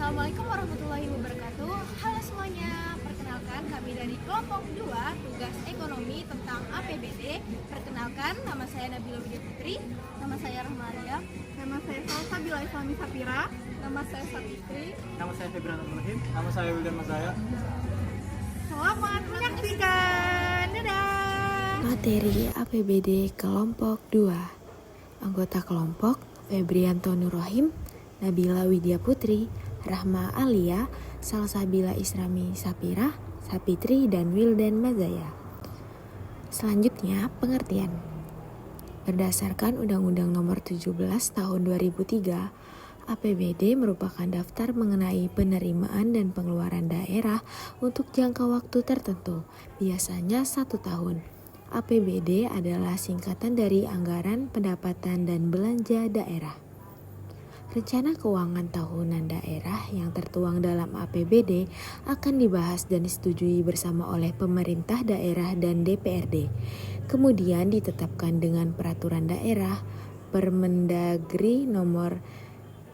Assalamualaikum warahmatullahi wabarakatuh. Halo semuanya, perkenalkan kami dari kelompok 2 tugas ekonomi tentang APBD. Perkenalkan, nama saya Nabila Widya Putri. Nama saya Rahmalia. Nama saya Salsabila Islami Sapira. Nama saya Sapitri. Nama saya Febran Ibrahim. Nama saya Wildan Mazaya. Selamat menyaksikan. Dadah. Materi APBD kelompok 2. Anggota kelompok Febrianto Nurrohim, Nabila Widya Putri, Rahma Alia, Salsabila Islami Sapira, Sapitri, dan Wildan Mazaya. Selanjutnya, pengertian. Berdasarkan Undang-Undang Nomor 17 Tahun 2003, APBD merupakan daftar mengenai penerimaan dan pengeluaran daerah untuk jangka waktu tertentu, biasanya 1 tahun. APBD adalah singkatan dari Anggaran Pendapatan dan Belanja Daerah. Rencana keuangan tahunan daerah yang tertuang dalam APBD akan dibahas dan disetujui bersama oleh pemerintah daerah dan DPRD. Kemudian ditetapkan dengan peraturan daerah Permendagri nomor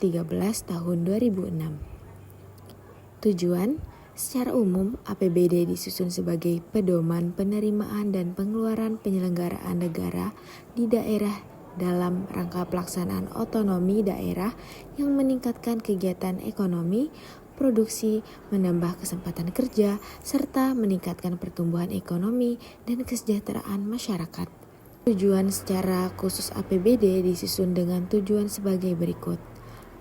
13 tahun 2006. Tujuan, secara umum APBD disusun sebagai pedoman penerimaan dan pengeluaran penyelenggaraan negara di daerah dalam rangka pelaksanaan otonomi daerah yang meningkatkan kegiatan ekonomi, produksi, menambah kesempatan kerja, serta meningkatkan pertumbuhan ekonomi dan kesejahteraan masyarakat. Tujuan secara khusus APBD disusun dengan tujuan sebagai berikut.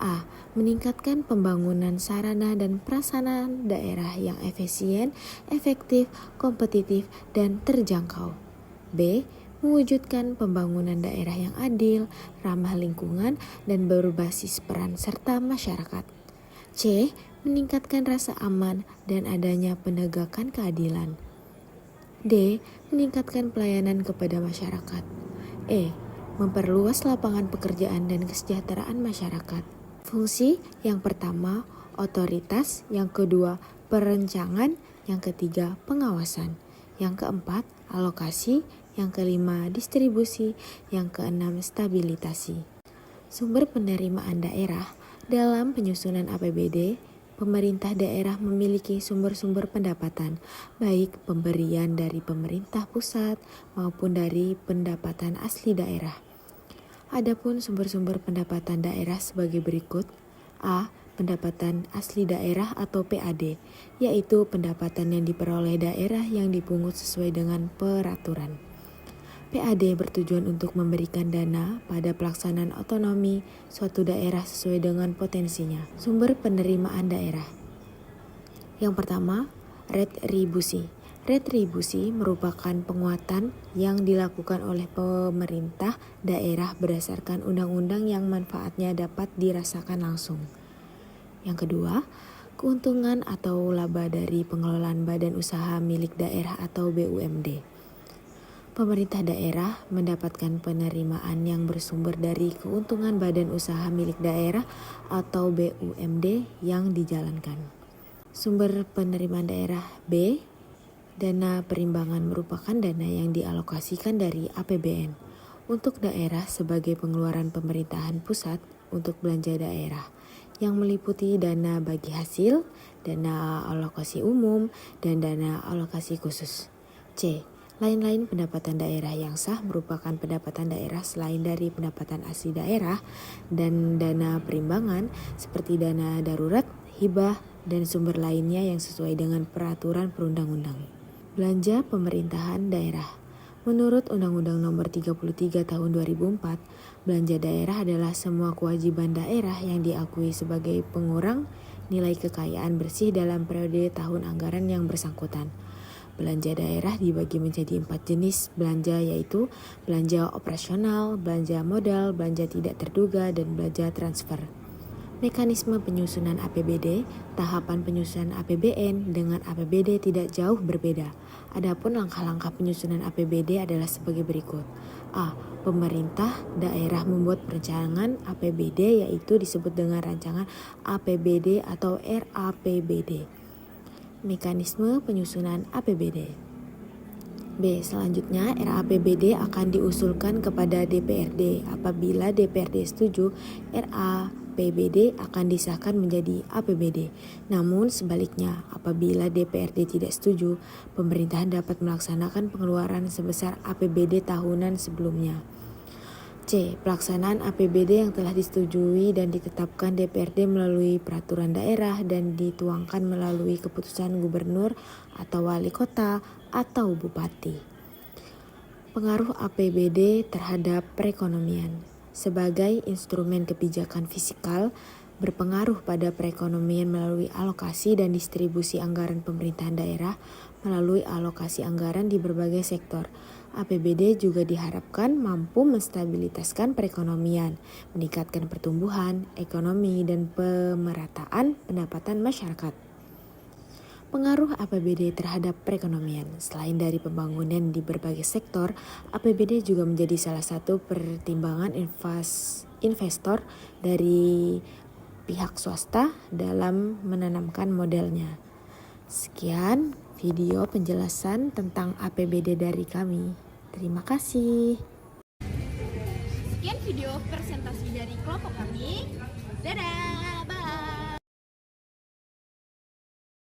A. Meningkatkan pembangunan sarana dan prasarana daerah yang efisien, efektif, kompetitif, dan terjangkau. B. Mewujudkan pembangunan daerah yang adil, ramah lingkungan, dan berbasis peran serta masyarakat. C. Meningkatkan rasa aman dan adanya penegakan keadilan. D. Meningkatkan pelayanan kepada masyarakat. E. Memperluas lapangan pekerjaan dan kesejahteraan masyarakat. Fungsi yang pertama, otoritas, yang kedua, perencanaan, yang ketiga, pengawasan, yang keempat, alokasi, yang kelima, distribusi, yang keenam, stabilisasi. Sumber penerimaan daerah. Dalam penyusunan APBD, pemerintah daerah memiliki sumber-sumber pendapatan, baik pemberian dari pemerintah pusat maupun dari pendapatan asli daerah. Adapun sumber-sumber pendapatan daerah sebagai berikut. A. Pendapatan asli daerah atau PAD, yaitu pendapatan yang diperoleh daerah yang dipungut sesuai dengan peraturan. PAD bertujuan untuk memberikan dana pada pelaksanaan otonomi suatu daerah sesuai dengan potensinya. Sumber penerimaan daerah. Yang pertama, retribusi. Retribusi merupakan penguatan yang dilakukan oleh pemerintah daerah berdasarkan undang-undang yang manfaatnya dapat dirasakan langsung. Yang kedua, keuntungan atau laba dari pengelolaan badan usaha milik daerah atau BUMD. Pemerintah daerah mendapatkan penerimaan yang bersumber dari keuntungan badan usaha milik daerah atau BUMD yang dijalankan. Sumber penerimaan daerah. B. Dana perimbangan merupakan dana yang dialokasikan dari APBN untuk daerah sebagai pengeluaran pemerintahan pusat untuk belanja daerah, yang meliputi dana bagi hasil, dana alokasi umum, dan dana alokasi khusus. C. Lain-lain pendapatan daerah yang sah merupakan pendapatan daerah selain dari pendapatan asli daerah dan dana perimbangan seperti dana darurat, hibah, dan sumber lainnya yang sesuai dengan peraturan perundang-undang. Belanja pemerintahan daerah. Menurut Undang-Undang Nomor 33 Tahun 2004, belanja daerah adalah semua kewajiban daerah yang diakui sebagai pengurang nilai kekayaan bersih dalam periode tahun anggaran yang bersangkutan. Belanja daerah dibagi menjadi 4 jenis belanja, yaitu belanja operasional, belanja modal, belanja tidak terduga, dan belanja transfer. Mekanisme penyusunan APBD. Tahapan penyusunan APBN dengan APBD tidak jauh berbeda. Adapun langkah-langkah penyusunan APBD adalah sebagai berikut. A. Pemerintah daerah membuat perencanaan APBD, yaitu disebut dengan rancangan APBD atau RAPBD. Mekanisme penyusunan APBD. B. Selanjutnya, RAPBD akan diusulkan kepada DPRD. Apabila DPRD setuju, RAPBD APBD akan disahkan menjadi APBD. Namun sebaliknya, apabila DPRD tidak setuju, pemerintahan dapat melaksanakan pengeluaran sebesar APBD tahunan sebelumnya. C. Pelaksanaan APBD yang telah disetujui dan ditetapkan DPRD melalui peraturan daerah dan dituangkan melalui keputusan gubernur atau wali kota atau bupati. Pengaruh APBD terhadap perekonomian. Sebagai instrumen kebijakan fiskal, berpengaruh pada perekonomian melalui alokasi dan distribusi anggaran pemerintahan daerah melalui alokasi anggaran di berbagai sektor. APBD juga diharapkan mampu menstabilitaskan perekonomian, meningkatkan pertumbuhan ekonomi dan pemerataan pendapatan masyarakat. Pengaruh APBD terhadap perekonomian. Selain dari pembangunan di berbagai sektor, APBD juga menjadi salah satu pertimbangan investor dari pihak swasta dalam menanamkan modelnya. Sekian video penjelasan tentang APBD dari kami. Terima kasih. Sekian video presentasi dari kelompok kami.